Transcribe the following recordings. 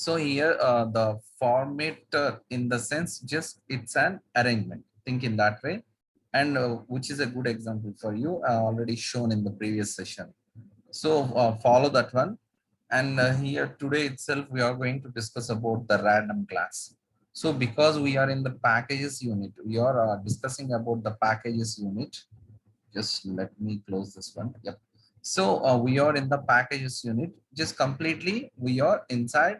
So here the format in the sense just it's an arrangement. Think in that way, and which is a good example for you already shown in the previous session. So follow that one. And here today itself we are going to discuss about the random class. So because we are in the packages unit, we are discussing about the packages unit. Just let me close this one. Yep. So we are in the packages unit. Just completely we are inside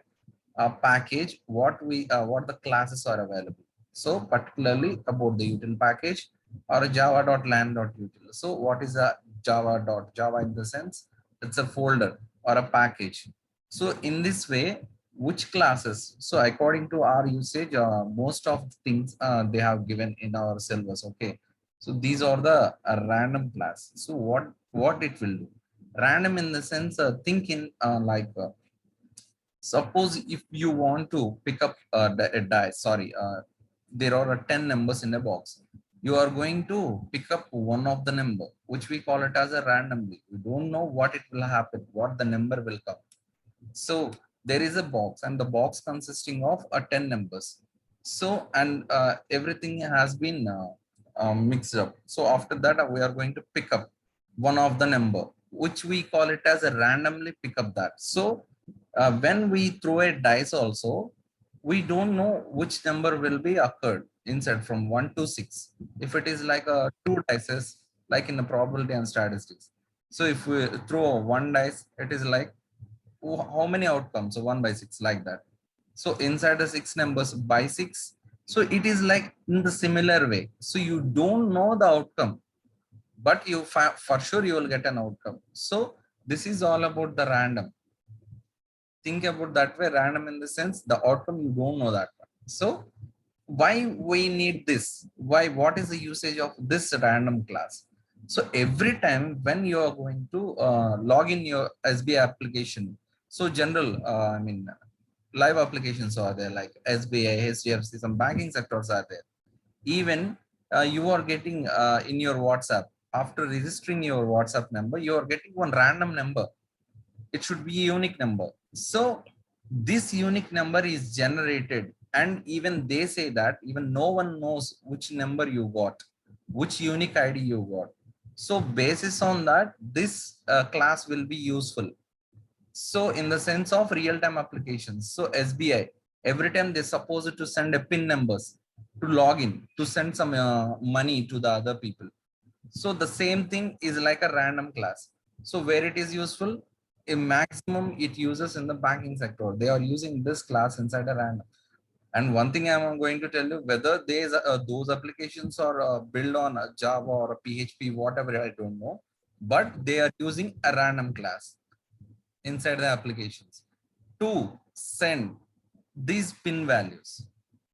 a package what the classes are available. So particularly about the util package or a java.land.util. So what is a java in the sense it's a folder or a package. So in this way, which classes, so according to our usage, most of the things they have given in our syllabus. Okay, so these are the random class. So what it will do, random in the sense think in suppose if you want to pick up a die, sorry, there are 10 numbers in a box. You are going to pick up one of the number, which we call it as a randomly. You don't know what it will happen, what the number will come. So there is a box, and the box consisting of 10 numbers. So and everything has been mixed up. So after that we are going to pick up one of the number, which we call it as a randomly pick up that. So when we throw a dice also, we don't know which number will be occurred inside from 1 to 6. If it is like a two dices, like in the probability and statistics. So if we throw one dice, it is like how many outcomes? So 1 by 6, like that. So inside the 6 numbers by 6. So it is like in the similar way. So you don't know the outcome, but you for sure you will get an outcome. So this is all about the random. Think about that way, random in the sense the outcome you don't know that one. So why we need this, why, what is the usage of this random class? So every time when you are going to log in your SBI application, so general I mean live applications are there like SBI, HDFC, some banking sectors are there. Even you are getting in your WhatsApp, after registering your WhatsApp number, you are getting one random number. It should be a unique number. So this unique number is generated, and even they say that even no one knows which number you got, which unique ID you got. So basis on that, this class will be useful. So in the sense of real-time applications, so SBI, every time they supposed to send a PIN numbers to log in to send some money to the other people. So the same thing is like a random class. So where it is useful, a maximum it uses in the banking sector. They are using this class inside a random. And one thing I'm going to tell you, whether there's those applications are built on a Java or a PHP, whatever, I don't know, but they are using a random class inside the applications to send these pin values.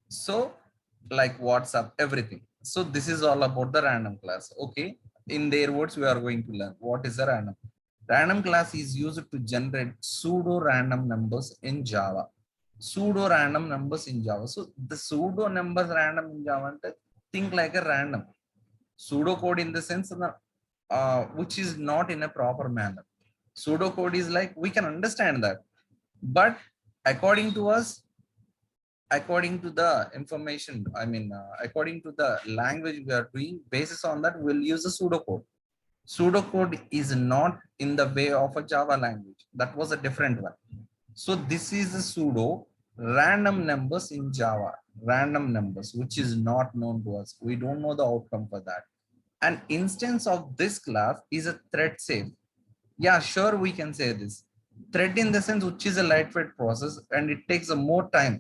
So like WhatsApp, everything. So this is all about the random class. Okay, in their words we are going to learn what is a random. Random class is used to generate pseudo random numbers in Java. Pseudo random numbers in Java. So the pseudo numbers random in Java, think like a random pseudo code in the sense of which is not in a proper manner. Pseudo code is like we can understand that, but according to us, according to the information, I mean according to the language we are doing, basis on that we'll use a pseudocode. Pseudocode is not in the way of a Java language. That was a different one. So this is a pseudo random numbers in Java, random numbers which is not known to us. We don't know the outcome for that. An instance of this class is a thread safe. Yeah, sure, we can say this thread in the sense which is a lightweight process and it takes a more time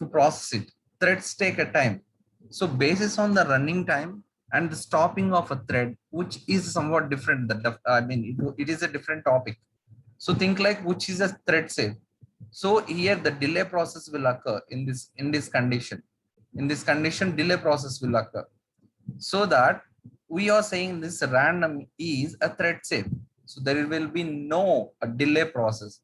to process it. Threads take a time. So basis on the running time and the stopping of a thread, which is somewhat different. That I mean, it is a different topic. So think like which is a thread safe. So here the delay process will occur in this condition. In this condition, delay process will occur. So that we are saying this random is a thread safe. So there will be no delay process.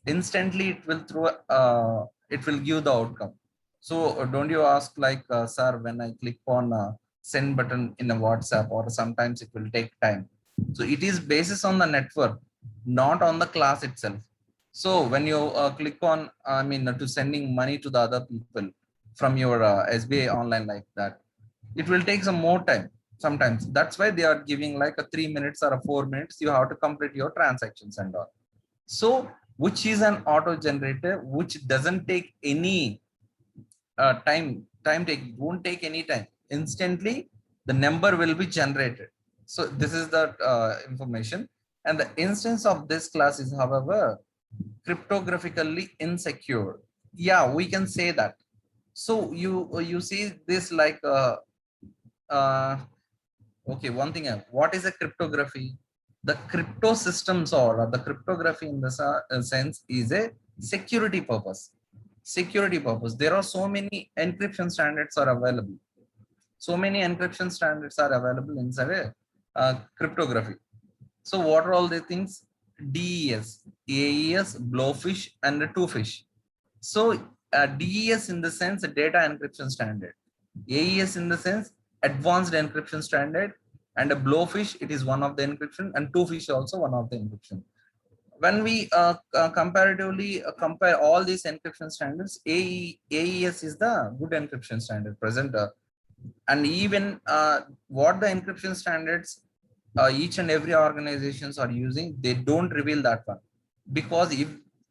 Instantly, it will give the outcome. So don't you ask like, sir, when I click on send button in a WhatsApp, or sometimes it will take time. So it is basis on the network, not on the class itself. So when you click on, I mean, to sending money to the other people from your SBI online like that, it will take some more time sometimes. That's why they are giving like a 3 minutes or a 4 minutes. You have to complete your transactions and all. So which is an auto generator, which doesn't take any time take, won't take any time. Instantly the number will be generated. So this is the information. And the instance of this class is, however, cryptographically insecure. Yeah, we can say that. So you see this like uh okay, one thing, what is a cryptography? The crypto systems, or the cryptography in this sense is a security purpose. Security purpose. There are so many encryption standards are available. So many encryption standards are available inside a cryptography. So what are all the things? DES, AES, Blowfish, and the Twofish. So DES in the sense data encryption standard, AES in the sense advanced encryption standard, and a Blowfish, it is one of the encryption, and Twofish also one of the encryption. When we comparatively compare all these encryption standards, AES is the good encryption standard present. And even what the encryption standards each and every organizations are using, they don't reveal that one, because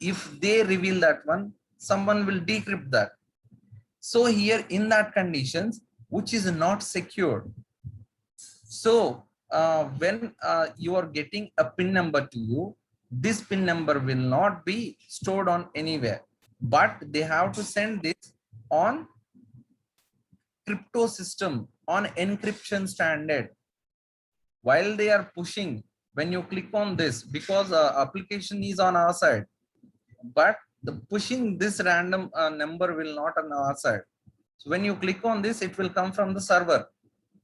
if they reveal that one, someone will decrypt that. So here in that conditions, which is not secure. So when you are getting a pin number to you, this pin number will not be stored on anywhere, but they have to send this on crypto system, on encryption standard. While they are pushing, when you click on this, because application is on our side, but the pushing this random number will not on our side. So when you click on this, it will come from the server.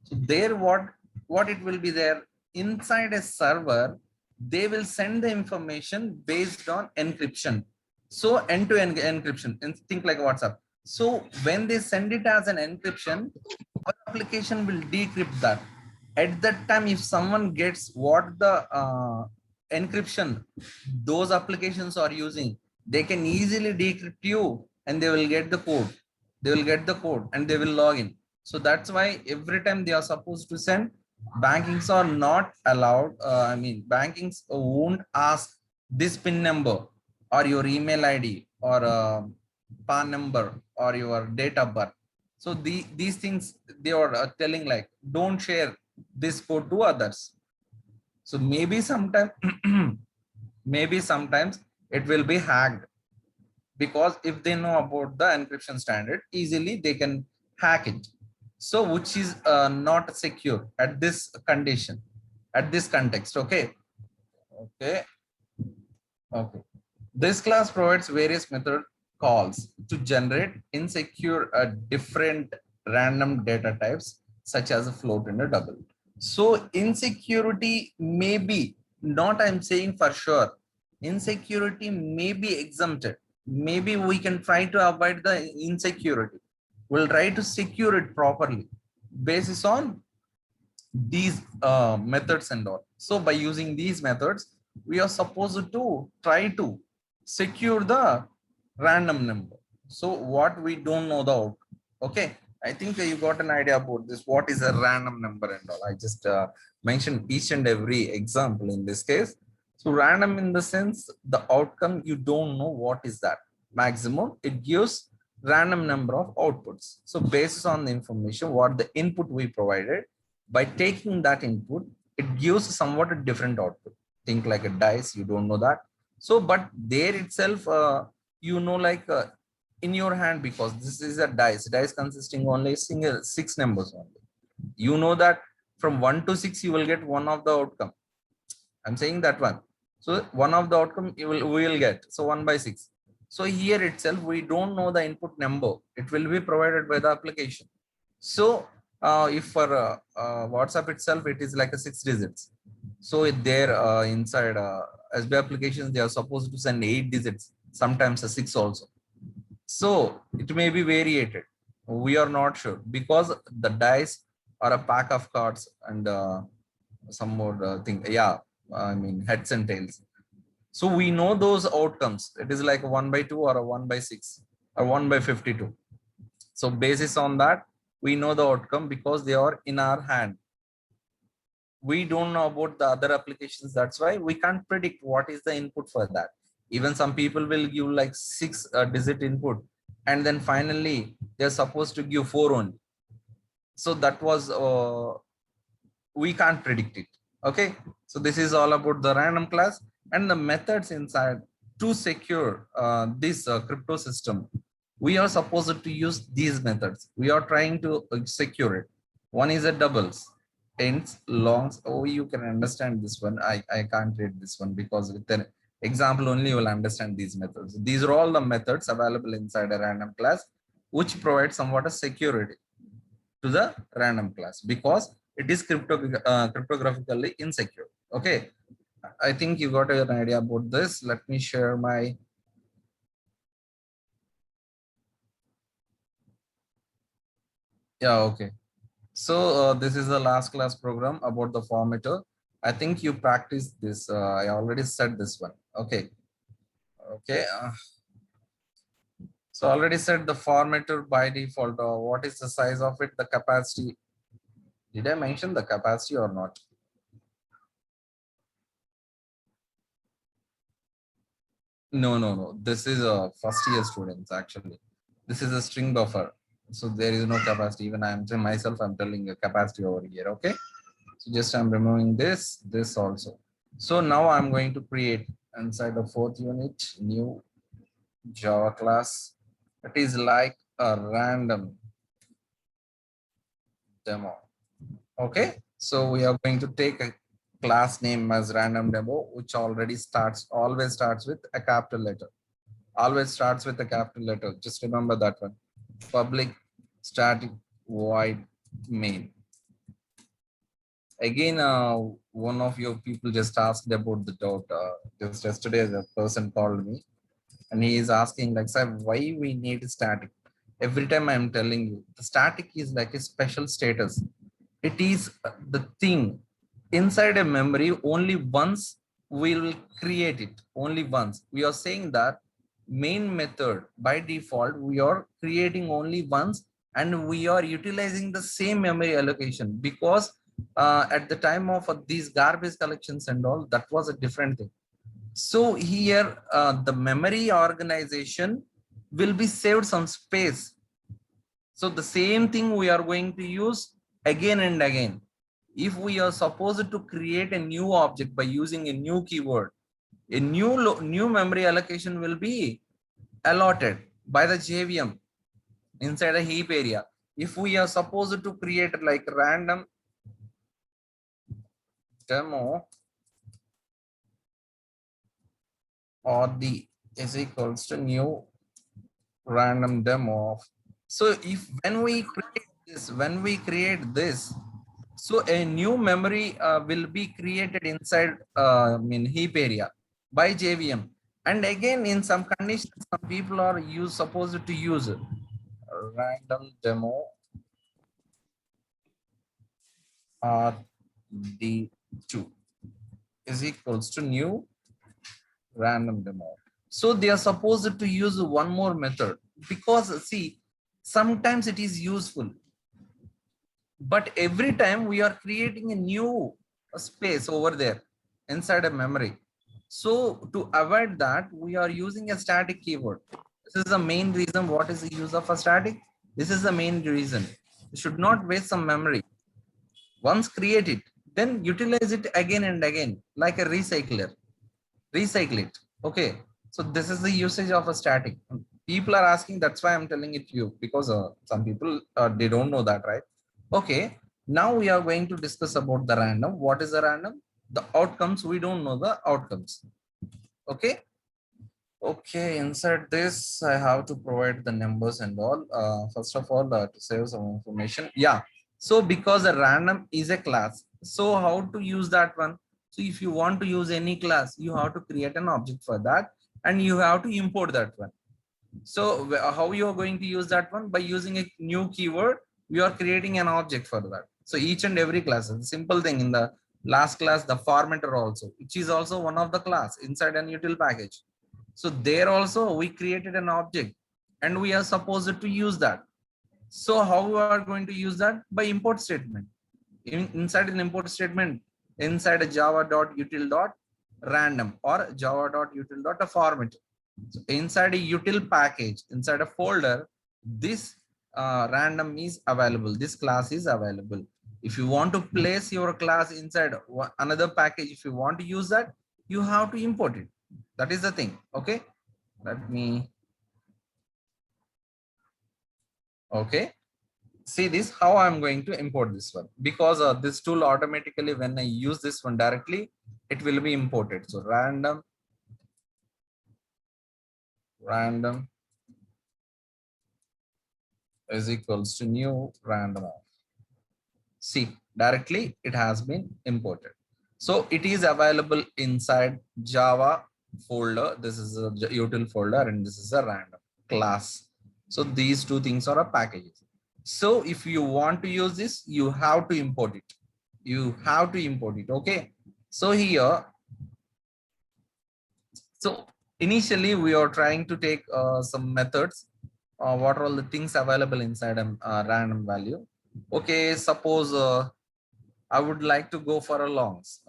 So there, what it will be there inside a server, they will send the information based on encryption. So end-to-end encryption, and think like WhatsApp. So when they send it as an encryption, our application will decrypt that. At that time, if someone gets what the encryption those applications are using, they can easily decrypt you, and they will get the code. They will get the code and they will log in. So that's why every time they are supposed to send, bankings are not allowed. I mean, bankings won't ask this PIN number or your email ID or PAN number or your date of birth. So these things they are telling like, don't share this code to others. So maybe sometime, maybe sometimes it will be hacked, because if they know about the encryption standard, easily they can hack it. So which is not secure at this condition, at this context. Okay. Okay. Okay. This class provides various method calls to generate insecure different random data types, such as a float and a double. So insecurity may be not, I'm saying for sure, insecurity may be exempted. Maybe we can try to avoid the insecurity. We'll try to secure it properly basis on these methods and all. So by using these methods, we are supposed to try to secure the random number. So what we don't know the outcome. Okay, I think you got an idea about this. What is a random number and all? I just mentioned each and every example in this case. So random in the sense, the outcome you don't know what is that. Maximum, it gives random number of outputs. So based on the information, what the input we provided, by taking that input, it gives somewhat a different output. Think like a dice, you don't know that. So, but there itself, you know, like in your hand, because this is a dice consisting only single 6 numbers only. You know that from 1 to 6, you will get one of the outcome. I'm saying that one. So one of the outcome we will get. So 1 by 6. So here itself, we don't know the input number. It will be provided by the application. So if for WhatsApp itself, it is like a 6 digits. So there inside SB applications, they are supposed to send 8 digits, sometimes a 6 also. So it may be variated. We are not sure, because the dice are a pack of cards and some more thing. Yeah, I mean heads and tails. So we know those outcomes. It is like a 1 by 2 or a 1 by 6 or 1 by 52. So basis on that, we know the outcome because they are in our hand. We don't know about the other applications. That's why we can't predict what is the input for that. Even some people will give like 6 digit input, and then finally they're supposed to give 4 only. So that was we can't predict it. Okay, so this is all about the random class and the methods inside to secure this crypto system. We are supposed to use these methods. We are trying to secure it. One is a doubles, ends, longs. Oh, you can understand this one. I can't read this one because with an example only you will understand these methods. These are all the methods available inside a random class, which provide somewhat a security to the random class because it is cryptographically insecure. Okay, I think you got an idea about this. Let me share my okay. So this is the last class program about the formatter. I think you practiced this. I already said this one. Okay. Okay. So already said the formatter by default. What is the size of it? The capacity. Did I mention the capacity or not? No. This is a first year students actually. This is a string buffer. So there is no capacity. Even I'm myself, I'm telling a capacity over here. Okay. So just I'm removing this also. So now I'm going to create inside the fourth unit, new Java class. It is like a random demo. Okay. So we are going to take a class name as random demo, which always starts with a capital letter. Always starts with a capital letter. Just remember that one. Public static void main. Again, one of your people just asked about the doubt. Just yesterday, the person called me and he is asking like, sir, why we need static? Every time I'm telling you, the static is like a special status. It is the thing inside a memory only once we will create it. Only once. We are saying that main method by default, we are creating only once and we are utilizing the same memory allocation because at the time of these garbage collections and all, that was a different thing. So here the memory organization will be saved some space. So the same thing we are going to use again and again. If we are supposed to create a new object by using a new keyword, a new memory allocation will be allotted by the JVM inside a heap area. If we are supposed to create like random demo or the is equals to new random demo. So if when we create this, so a new memory will be created inside heap area by JVM. And again, in some conditions, some people are supposed to use random demo RD2 is equals to new random demo. So they are supposed to use one more method because see, sometimes it is useful, but every time we are creating a new space over there inside a memory. So to avoid that, we are using a static keyword. This is the main reason. What is the use of a static? This is the main reason. You should not waste some memory. Once create it, then utilize it again and again like a recycler. Recycle it. Okay. So this is the usage of a static. People are asking, that's why I'm telling it to you because some people they don't know that, right? Okay. Now we are going to discuss about the random. What is the random? The outcomes, we don't know the outcomes. Okay. Okay, inside this, I have to provide the numbers and all. First of all, to save some information. Yeah. So because a random is a class, so how to use that one? So if you want to use any class, you have to create an object for that and you have to import that one. So how you are going to use that one? By using a new keyword, you are creating an object for that. So each and every class is a simple thing in the Last class, the formatter also, which is also one of the class inside an util package. So there also we created an object and we are supposed to use that. So how we are going to use that? By import statement. Inside an import statement, inside a java.util.random or java.util.format. So inside a util package, inside a folder, this random is available. This class is available. If you want to place your class inside another package, if you want to use that, you have to import it. That is the thing. Okay. Let me. Okay. See this, how I'm going to import this one, because this tool automatically, when I use this one directly, it will be imported. So random is equals to new random. See, directly it has been imported. So it is available inside Java folder. This is a util folder and this is a random class. So these two things are a packages. So if you want to use this, you have to import it. You have to import it. Okay. So here, so initially we are trying to take some methods. What are all the things available inside a random value? Okay, suppose I would like to go for a longs.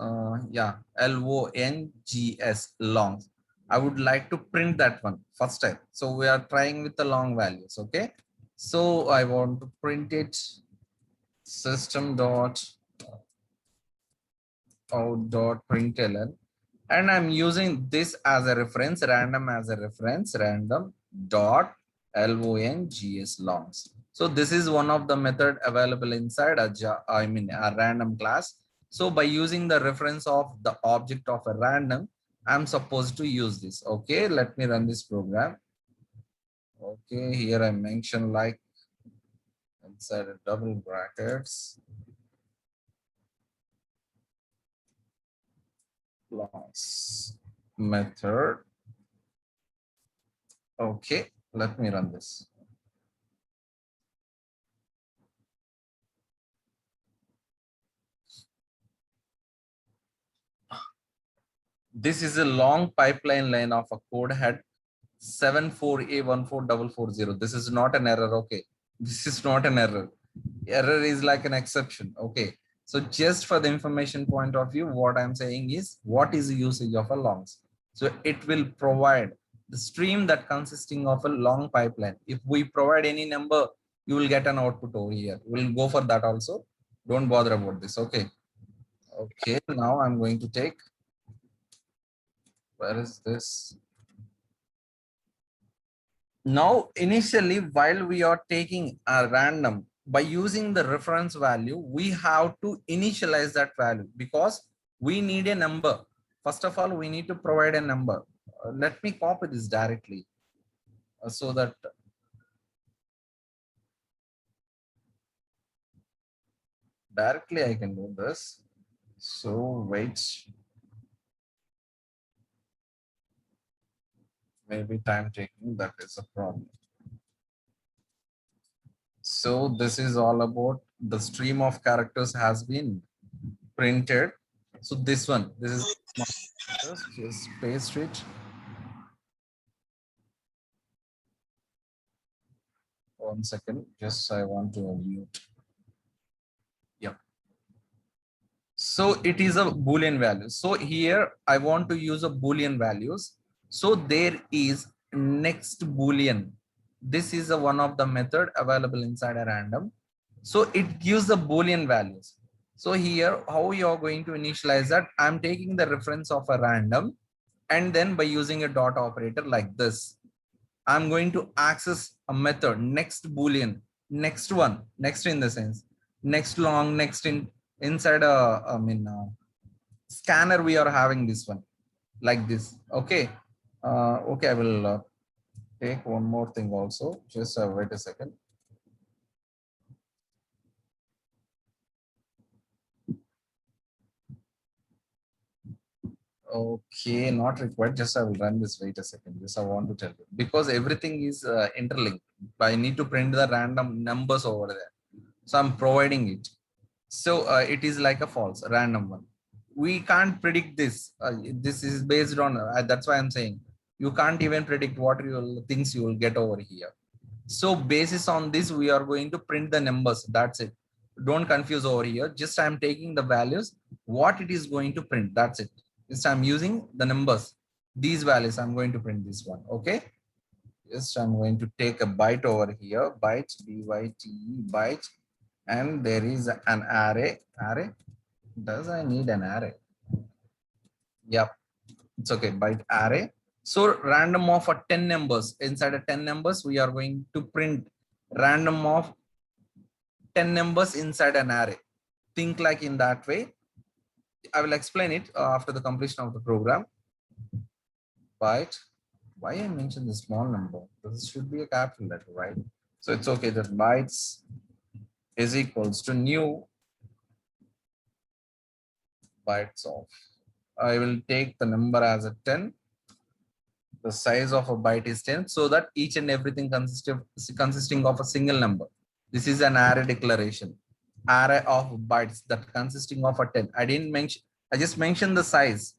Yeah, LONGS longs. I would like to print that one first time. So we are trying with the long values. Okay. So I want to print it system dot out dot println, and I'm using this as a reference, random as a reference, random dot longs longs. So this is one of the method available inside a random class. So by using the reference of the object of a random, I'm supposed to use this. Okay, let me run this program. Okay, here I mentioned like inside a double brackets class method. Okay, let me run this. This is a long pipeline line of a code head 74A14440. This is not an error. Okay, this is not an error. Error is like an exception. Okay, so just for the information point of view, what I'm saying is what is the usage of a longs. So it will provide the stream that consisting of a long pipeline. If we provide any number, you will get an output over here. We'll go for that also. Don't bother about this. Okay. Okay, now I'm going to take, where is this? Now, initially, while we are taking a random, by using the reference value, we have to initialize that value because we need a number. First of all, we need to provide a number. Let me copy this directly so that directly I can do this. So wait, maybe time taking, that is a problem. So this is all about the stream of characters has been printed. So this one, this is just paste it. 1 second, just I want to mute. Yeah. So it is a Boolean value. So here I want to use a Boolean values. So there is next Boolean. This is a one of the method available inside a random. So it gives the Boolean values. So here, how you are going to initialize that? I'm taking the reference of a random, and then by using a dot operator like this, I'm going to access a method next Boolean, next one, next in the sense, next long, next in inside a, scanner. We are having this one like this. Okay. Okay, I will take one more thing also. Just wait a second. Okay, not required. Just I will run this. Wait a second. Just I want to tell you because everything is interlinked. I need to print the random numbers over there. So I'm providing it. So it is like a false random one. we can't predict this. This is based on, that's why I'm saying you can't even predict what things you will get over here. So basis on this, we are going to print the numbers. That's it. Don't confuse over here. Just I'm taking the values, what it is going to print. That's it. Just I'm using the numbers. These values, I'm going to print this one. Okay. Just I'm going to take a byte over here. Byte, B-Y-T-E, byte. And there is an array. Array. Does I need an array? Yep. It's okay. Byte array. So random of 10 numbers. Inside a 10 numbers, we are going to print random of 10 numbers inside an array. Think like in that way. I will explain it after the completion of the program. Byte. Why I mentioned the small number? This should be a capital letter, right? So it's okay that bytes is equals to new bytes of. I will take the number as a 10. The size of a byte is 10, so that each and everything consisting of a single number. This is an array declaration. Array of bytes that consisting of a 10. I didn't mention, I just mentioned the size.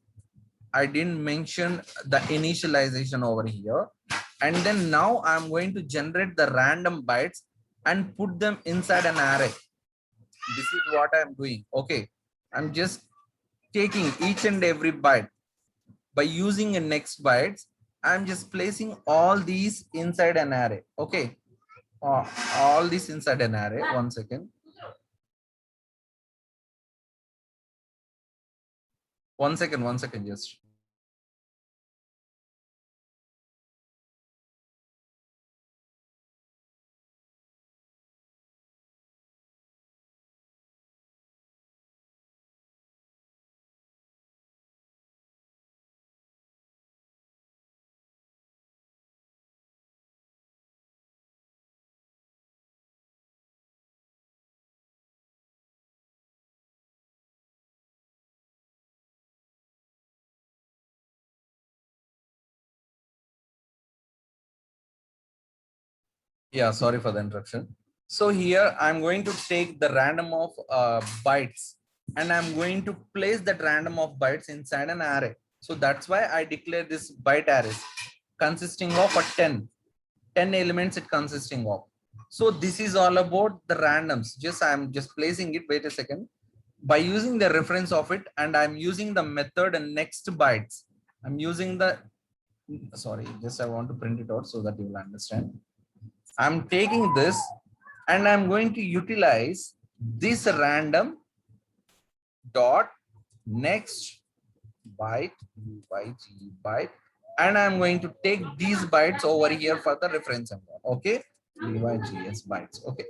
I didn't mention the initialization over here. And then now I'm going to generate the random bytes and put them inside an array. This is what I'm doing. Okay. I'm just taking each and every byte by using a next bytes. I'm just placing all these inside an array. Okay. All this inside an array. 1 second. 1 second, 1 second, just. Yeah, sorry for the interruption. So here I'm going to take the random of bytes and I'm going to place that random of bytes inside an array. So that's why I declare this byte arrays consisting of a 10 elements it consisting of. So this is all about the randoms. I'm just placing it. Wait a second. By using the reference of it, and I'm using the method and next bytes. I'm using the, sorry, just I want to print it out so that you will understand. I'm taking this and I'm going to utilize this random dot next byte, byte, and I'm going to take these bytes over here for the reference number. Okay, bygs bytes. Okay,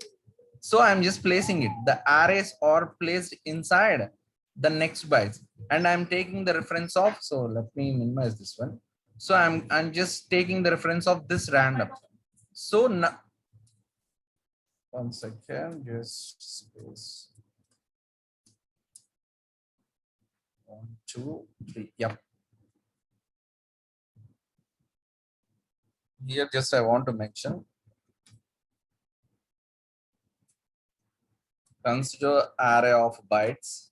so I'm just placing it. The arrays are placed inside the next bytes, and I'm taking the reference of. So let me minimize this one. So I'm just taking the reference of this random. So now, 1 second, just space. 1, 2, 3. Yep. Here, just I want to mention. Consider array of bytes.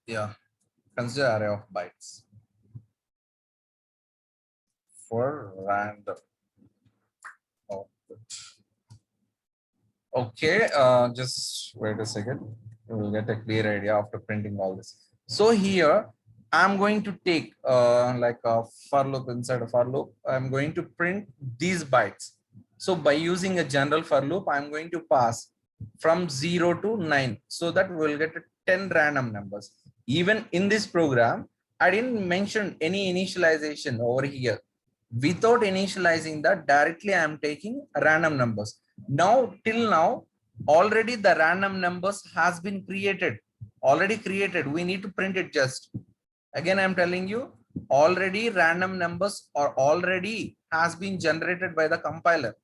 Yeah. Consider array of bytes for random output. Okay, just wait a second. You will get a clear idea after printing all this. So here, I'm going to take like a for loop inside a for loop. I'm going to print these bytes. So by using a general for loop, I'm going to pass from 0 to 9 so that we'll get 10 random numbers. Even in this program, I didn't mention any initialization over here. Without initializing that, directly I'm taking random numbers. Now, till now, already the random numbers has been created. Already created. We need to print it just. Again, I'm telling you, already random numbers are already has been generated by the compiler.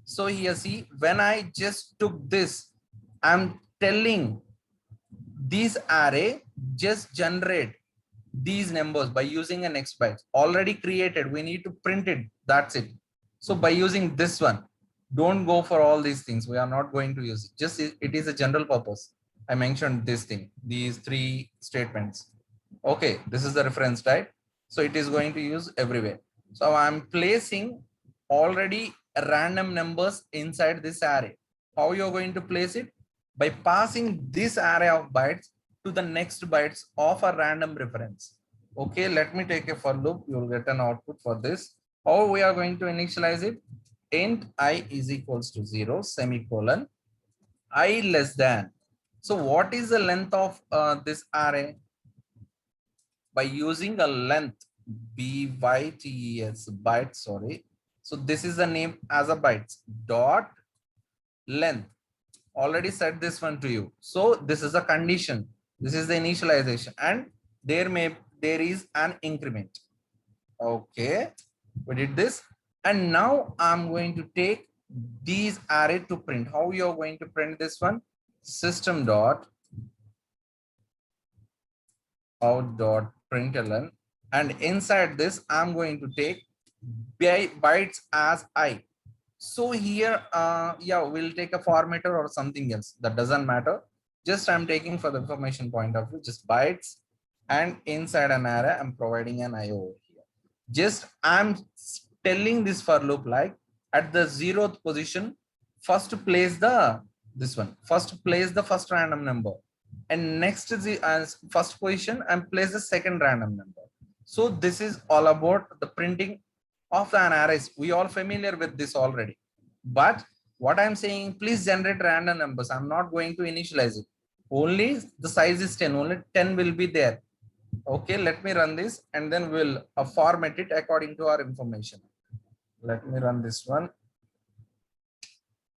So here, see, when I just took this, I'm telling this array just generate these numbers by using an X byte already created. We need to print it. That's it. So by using this one, Don't go for all these things. We are not going to use it. Just it is a general purpose. I mentioned this thing, these three statements. Okay, this is the reference, right? So it is going to use everywhere. So I'm placing already random numbers inside this array. How you're going to place it? By passing this array of bytes to the next bytes of a random reference. Okay, let me take a for loop. You will get an output for this. How we are going to initialize it? Int I is equals to 0, semicolon, I less than. So what is the length of this array? By using a length, bytes, byte, sorry. So this is the name as a bytes, dot length. Already said this one to you. So this is a condition. This is the initialization, and there is an increment. Okay, we did this, and now I'm going to take these array to print. How you're going to print this one? System dot out dot println, and inside this I'm going to take bytes as I. So here, yeah, we'll take a formatter or something else. That doesn't matter. Just I'm taking for the information point of view, just bytes, and inside an array, I'm providing an IO over here. Just I'm telling this for loop like at the 0th position, first place the this one. First place the first random number, and next is the first position and place the second random number. So this is all about the printing of an arrays. We all familiar with this already, but what I'm saying, please generate random numbers. I'm not going to initialize it. Only the size is 10, only 10 will be there. Okay, let me run this and then we'll format it according to our information. Let me run this one.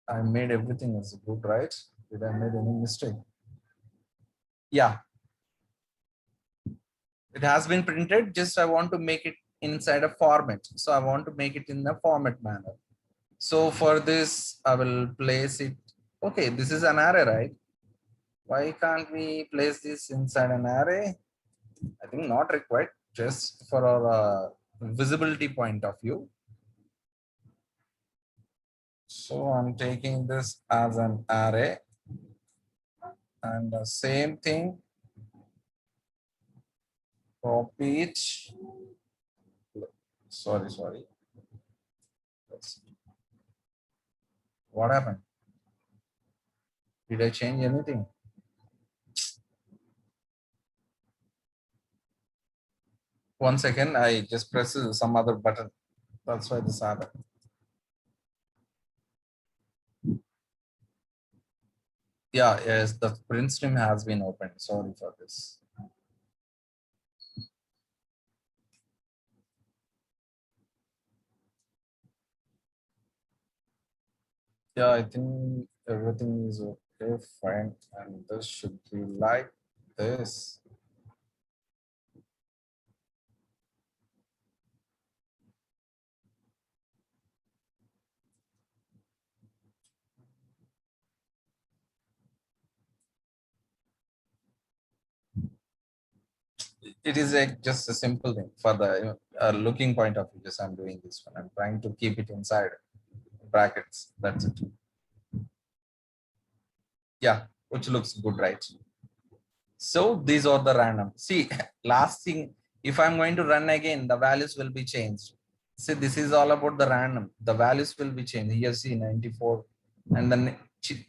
I made everything as good, right? Did I made any mistake? Yeah, it has been printed. Just I want to make it inside a format. So I want to make it in the format manner. So for this, I will place it. Okay, this is an array, right? Why can't we place this inside an array? I think not required, just for our visibility point of view. So I'm taking this as an array, and the same thing, copy it. Sorry. What happened? Did I change anything? One second, I just press some other button. That's why this happened. Yeah, yes, the print stream has been opened. Sorry for this. Yeah, I think everything is okay, fine, and this should be like this. It is just a simple thing for the looking point of view. Just I'm doing this one. I'm trying to keep it inside brackets. That's it. Yeah, which looks good, right? So these are the random. See, last thing, if I'm going to run again, the values will be changed. See, this is all about the random. The values will be changed. Here, see 94, and then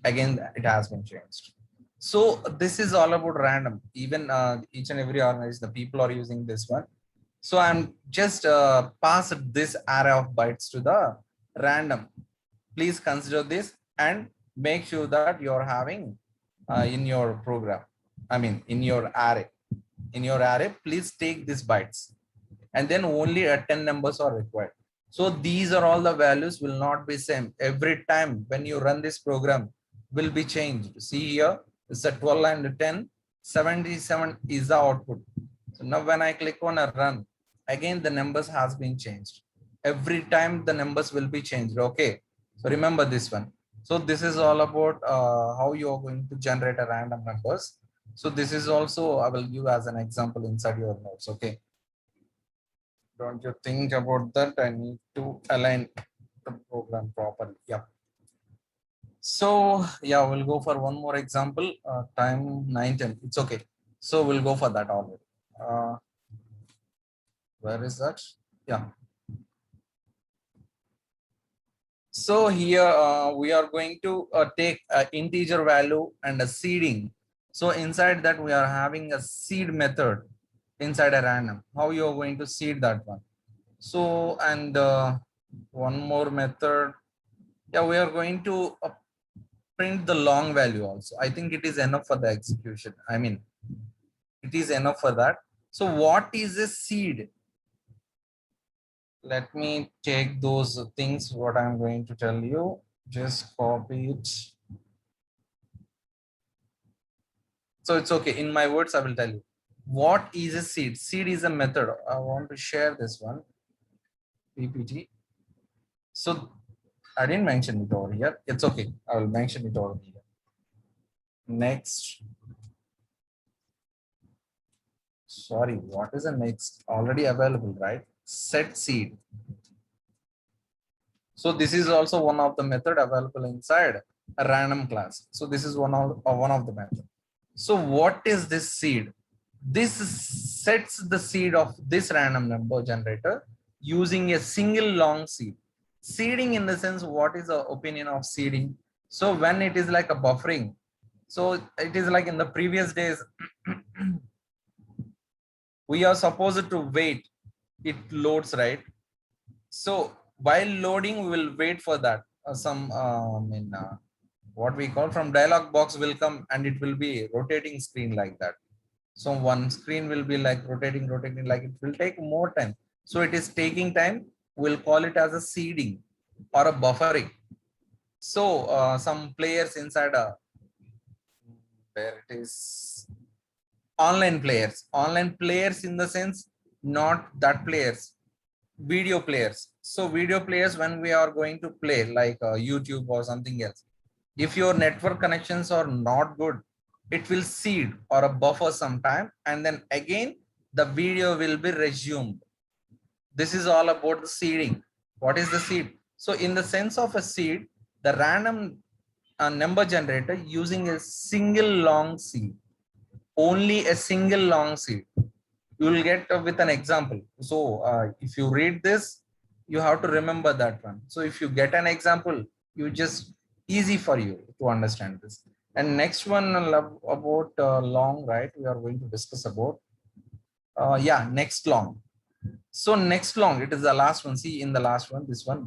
again it has been changed. So this is all about random. Even each and every organization, the people are using this one. So I'm just pass this array of bytes to the random. Please consider this and make sure that you're having in your program. I mean, in your array. In your array, please take these bytes, and then only 10 numbers are required. So these are all the values will not be same. Every time when you run this program will be changed. See here, it's a 12 and 10, 77 is the output. So now when I click on a run, again the numbers has been changed. Every time the numbers will be changed. Okay, so remember this one. So this is all about how you are going to generate a random numbers. So this is also I will give as an example inside your notes. Okay. Don't you think about that? I need to align the program properly. Yeah. So yeah, we'll go for one more example. Time 9:10. It's okay. So we'll go for that already. Uh, where is that? Yeah. So here we are going to take an integer value and a seeding. So inside that we are having a seed method inside a random. How you are going to seed that one? So and one more method. Yeah, we are going to print the long value also. I think it is enough for the execution. I mean, it is enough for that. So what is a seed? Let me take those things what I'm going to tell you. Just copy it. So it's okay. In my words, I will tell you. What is a seed? Seed is a method. I want to share this one. PPT. So I didn't mention it over here. It's okay. I will mention it over here. Next. Sorry, what is the next? Already available, right? Set seed. So this is also one of the method available inside a random class. So this is one of the method. So what is this seed? This sets the seed of this random number generator using a single long seed. Seeding in the sense, what is the opinion of seeding? So when it is like a buffering, so it is like in the previous days, we are supposed to wait. It loads, right? So while loading, we will wait for that. What we call from dialog box will come and it will be rotating screen like that. So one screen will be like rotating like it will take more time. So it is taking time. We'll call it as a seeding or a buffering. So some players inside a where it is online players in the sense not that players, video players. So video players when we are going to play like YouTube or something else, if your network connections are not good, it will seed or a buffer sometime and then again the video will be resumed. This is all about the seeding. What is the seed? So in the sense of a seed, the random number generator using a single long seed, only a single long seed. You will get with an example. So if you read this, you have to remember that one. So if you get an example, you just easy for you to understand this. And next one about long, right? We are going to discuss about yeah, next long. So next long, it is the last one. See in the last one, this one,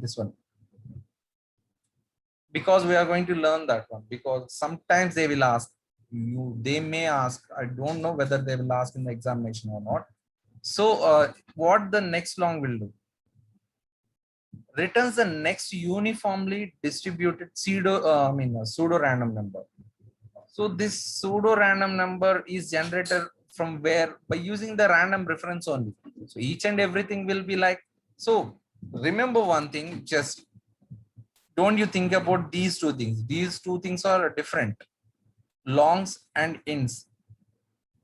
because we are going to learn that one, because sometimes they will ask you, they may ask, I don't know whether they will ask in the examination or not. So what the next long will do, returns the next uniformly distributed pseudo random number. So this pseudo random number is generated from where? By using the random reference only. So each and everything will be like, so remember one thing, just don't you think about these two things. These two things are different, longs and ins.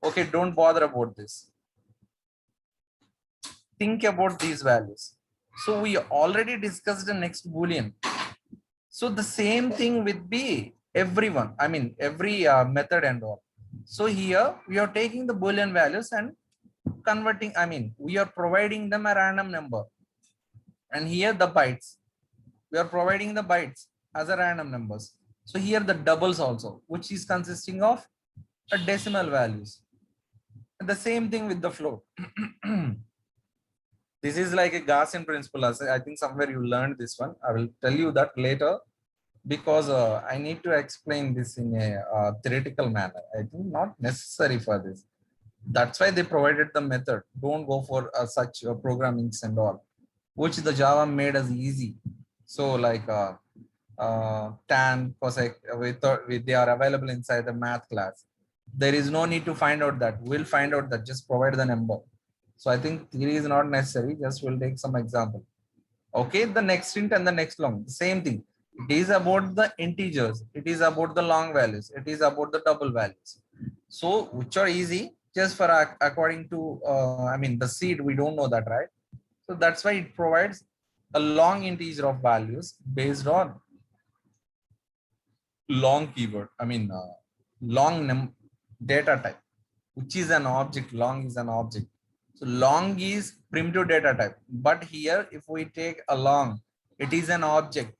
Okay, don't bother about this. Think about these values. So we already discussed the next boolean. So the same thing with be everyone, I mean every method and all. So here we are taking the boolean values and converting, I mean we are providing them a random number, and here the bytes, we are providing the bytes as a random numbers. So here the doubles also, which is consisting of a decimal values. And the same thing with the float. This is like a Gaussian principle. I think somewhere you learned this one. I will tell you that later, because I need to explain this in a theoretical manner. I think not necessary for this. That's why they provided the method. Don't go for such programmings and all, which the Java made as easy. So like tan, cosec, they are available inside the math class. There is no need to find out that. We'll find out that. Just provide the number. So I think theory is not necessary. Just we'll take some example. Okay, the next int and the next long, same thing. It is about the integers, it is about the long values, it is about the double values. So which are easy, just for according to I mean the seed, we don't know that, right? So that's why it provides a long integer of values based on long keyword, I mean, data type, which is an object. Long is an object. So long is primitive data type. But here, if we take a long, it is an object.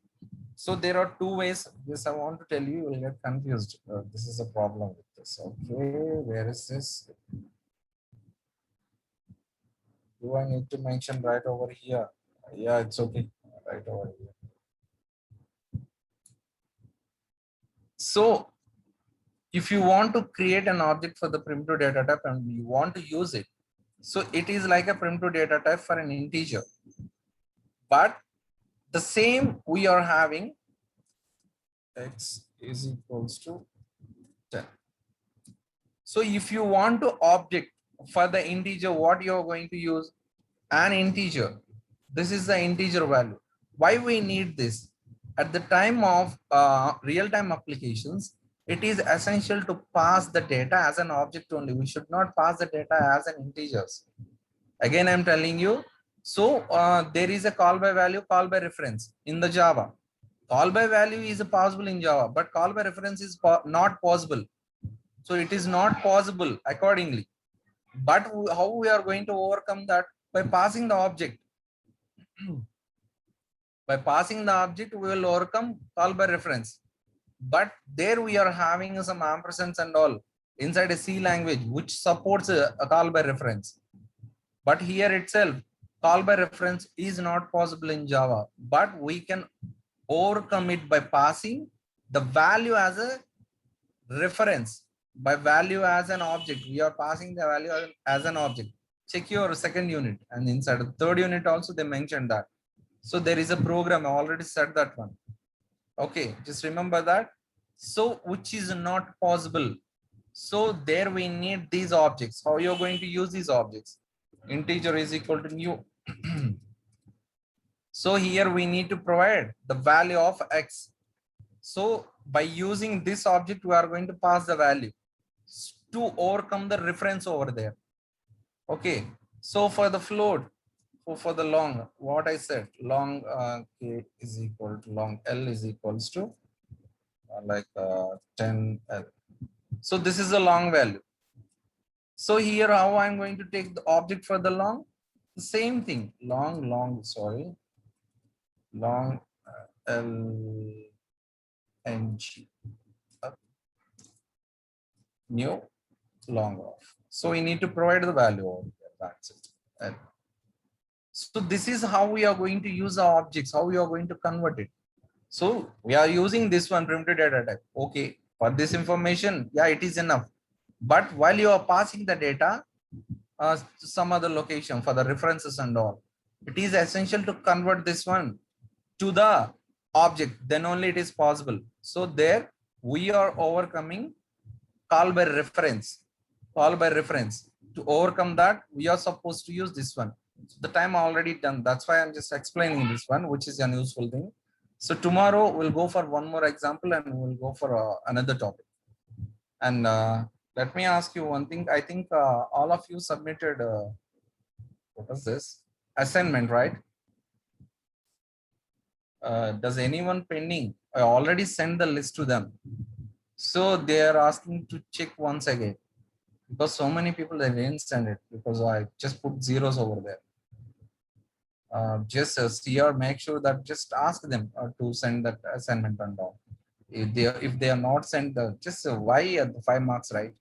So there are two ways. This I want to tell you, you will get confused. This is a problem with this. Okay, where is this? Do I need to mention right over here? Yeah, it's okay. Right over here. So if you want to create an object for the primitive data type and you want to use it, so it is like a primitive data type for an integer. But the same we are having x is equals to 10. So if you want to object for the integer, what you are going to use? An integer. This is the integer value. Why we need this? At the time of real-time applications, it is essential to pass the data as an object only. We should not pass the data as an integers. Again, I'm telling you. So there is a call by value, call by reference in the Java. Call by value is possible in Java, but call by reference is not possible. So it is not possible accordingly. But how we are going to overcome that? By passing the object. By passing the object, we will overcome call by reference. But there we are having some ampersands and all inside a C language, which supports a call by reference. But here itself, call by reference is not possible in Java. But we can overcome it by passing the value as a reference. By value as an object, we are passing the value as an object. Check your second unit, and inside the third unit also they mentioned that. So there is a program, I already said that one. Okay, just remember that. So which is not possible. So there we need these objects. How you're going to use these objects? Integer is equal to new. So here we need to provide the value of x. So by using this object, we are going to pass the value to overcome the reference over there. Okay. So for the float, for the long, what I said, long k is equal to long L is equals to 10L. So this is a long value. So here how I'm going to take the object for the long? The same thing, long L N G. New long of. So we need to provide the value over here. That's it. So this is how we are going to use our objects, how we are going to convert it. So we are using this one primitive data type. Okay, for this information, yeah, it is enough. But while you are passing the data to some other location for the references and all, it is essential to convert this one to the object. Then only it is possible. So there we are overcoming call by reference. Call by reference. To overcome that, we are supposed to use this one. So the time already done. That's why I'm just explaining this one, which is an useful thing. So tomorrow we'll go for one more example and we'll go for another topic. And let me ask you one thing. I think all of you submitted, what is this? Assignment, right? Does anyone pending? I already sent the list to them. So they are asking to check once again. Because so many people, they didn't send it because I just put zeros over there. Just see or make sure that just ask them to send that assignment and all. If they are not sent, just why at the 5 marks, right?